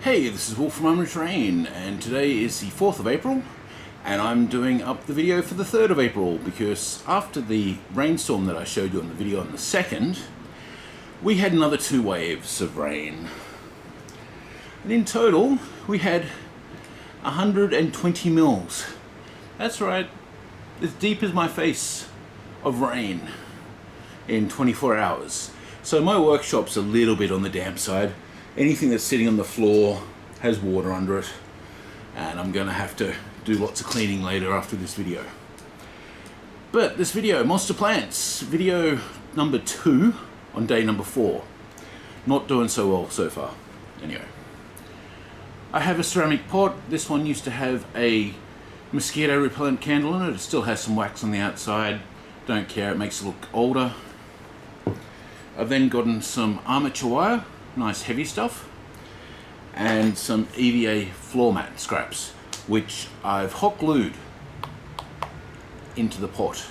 Hey, this is Wolf from Armoury-Terrain, and today is the 4th of April, and I'm doing up the video for the 3rd of April, because after the rainstorm that I showed you on the video on the 2nd, we had another 2 waves of rain. And in total, we had 120 mils. That's right, as deep as my face of rain in 24 hours. So my workshop's a little bit on the damp side. Anything that's sitting on the floor has water under it, and I'm going to have to do lots of cleaning later after this video. But this video, Monster Plants, video number 2 on day number 4. Not doing so well so far. Anyway, I have a ceramic pot. This one used to have a mosquito repellent candle in it. It still has some wax on the outside. Don't care, it makes it look older. I've then gotten some armature wire, nice heavy stuff, and some EVA floor mat scraps, which I've hot glued into the pot.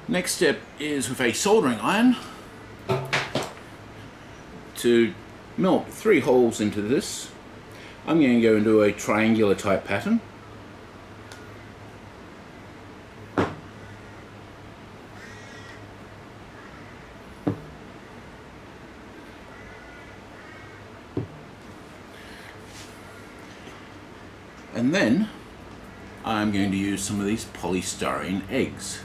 Next step is with a soldering iron to melt 3 holes into this. I'm going to go into a triangular type pattern. And then I'm going to use some of these polystyrene eggs.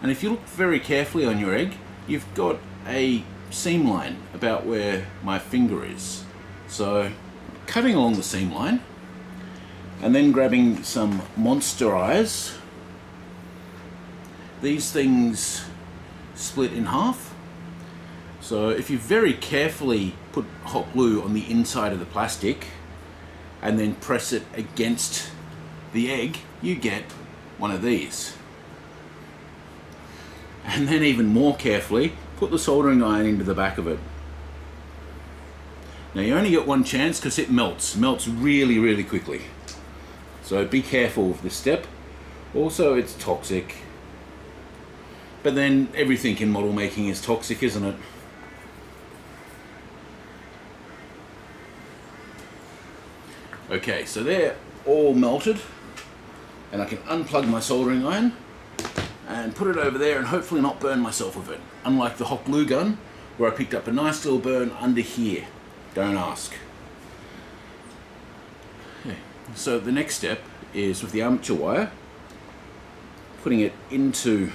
And if you look very carefully on your egg, you've got a seam line about where my finger is. So cutting along the seam line and then grabbing some monster eyes. These things split in half. So if you very carefully put hot glue on the inside of the plastic and then press it against the egg, you get one of these. And then even more carefully, put the soldering iron into the back of it. Now you only get one chance because it melts really, really quickly. So be careful with this step. Also, it's toxic. But then everything in model making is toxic, isn't it? Okay, so they're all melted, and I can unplug my soldering iron and put it over there and hopefully not burn myself with it. Unlike the hot glue gun, where I picked up a nice little burn under here. Don't ask. Okay. So the next step is with the armature wire, putting it into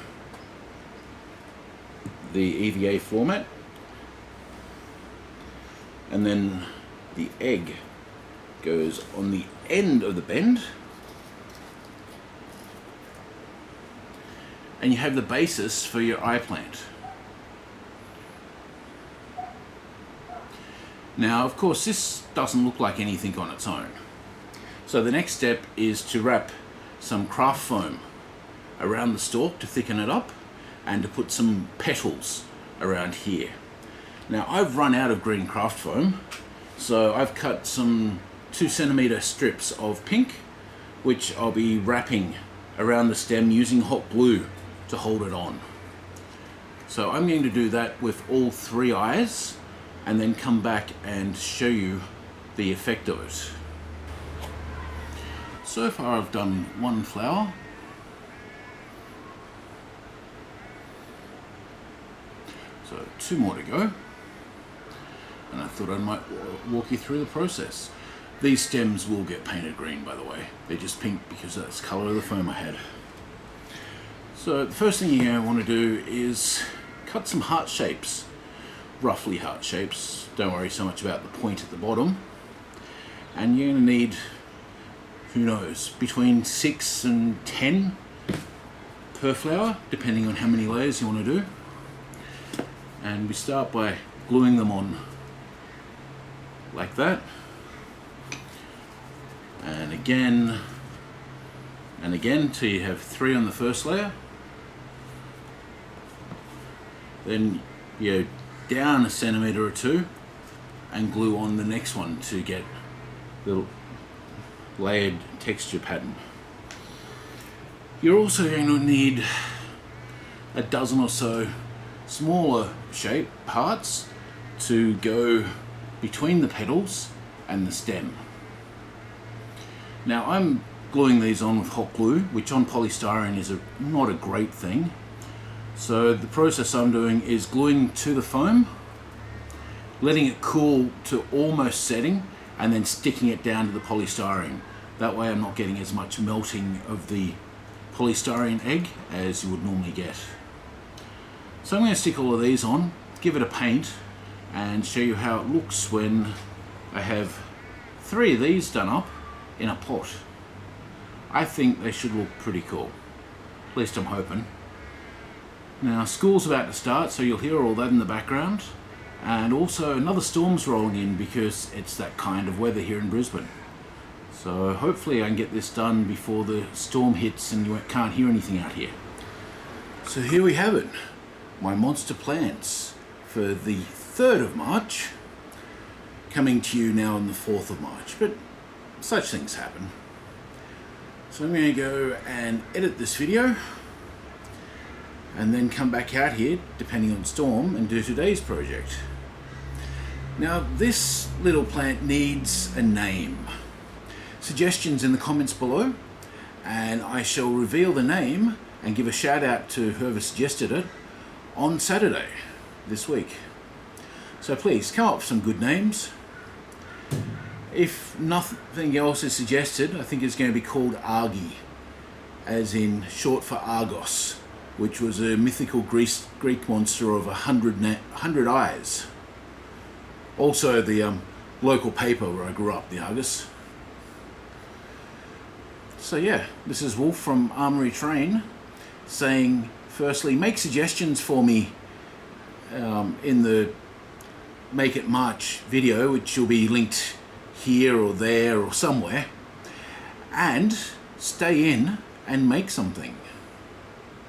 the EVA floor mat, and then the egg goes on the end of the bend, and you have the basis for your eye plant. Now, of course, this doesn't look like anything on its own. So the next step is to wrap some craft foam around the stalk to thicken it up, and to put some petals around here. Now, I've run out of green craft foam, so I've cut some 2cm strips of pink, which I'll be wrapping around the stem using hot glue to hold it on. So I'm going to do that with all 3 eyes and then come back and show you the effect of it. So far I've done 1 flower. So 2 more to go. And I thought I might walk you through the process. These stems will get painted green, by the way. They're just pink because that's the colour of the foam I had. So the first thing you're going to want to do is cut some heart shapes. Roughly heart shapes. Don't worry so much about the point at the bottom. And you're going to need, who knows, between 6 and 10 per flower, depending on how many layers you want to do. And we start by gluing them on like that. And again till you have 3 on the first layer. Then you go down 1 centimeter or 2 and glue on the next one to get the layered texture pattern. You're also going to need a dozen or so smaller shape parts to go between the petals and the stem. Now I'm gluing these on with hot glue, which on polystyrene is not a great thing. So the process I'm doing is gluing to the foam, letting it cool to almost setting, and then sticking it down to the polystyrene. That way I'm not getting as much melting of the polystyrene egg as you would normally get. So I'm going to stick all of these on, give it a paint, and show you how it looks when I have 3 of these done up in a pot. I think they should look pretty cool. At least I'm hoping. Now school's about to start, so you'll hear all that in the background. And also another storm's rolling in because it's that kind of weather here in Brisbane. So hopefully I can get this done before the storm hits and you can't hear anything out here. So here we have it. My monster plants for the 3rd of March. Coming to you now on the 4th of March. But such things happen. So I'm going to go and edit this video. And then come back out here, depending on storm, and do today's project. Now this little plant needs a name. Suggestions in the comments below, and I shall reveal the name and give a shout out to whoever suggested it on Saturday this week. So please come up with some good names. If nothing else is suggested, I think it's going to be called Argy, as in short for Argos, which was a mythical Greek monster of 100 eyes. Also the local paper where I grew up, the Argus. So yeah, this is Wolf from Armoury-Terrain saying, firstly, make suggestions for me in the Make It March video, which will be linked here or there or somewhere, and stay in and make something.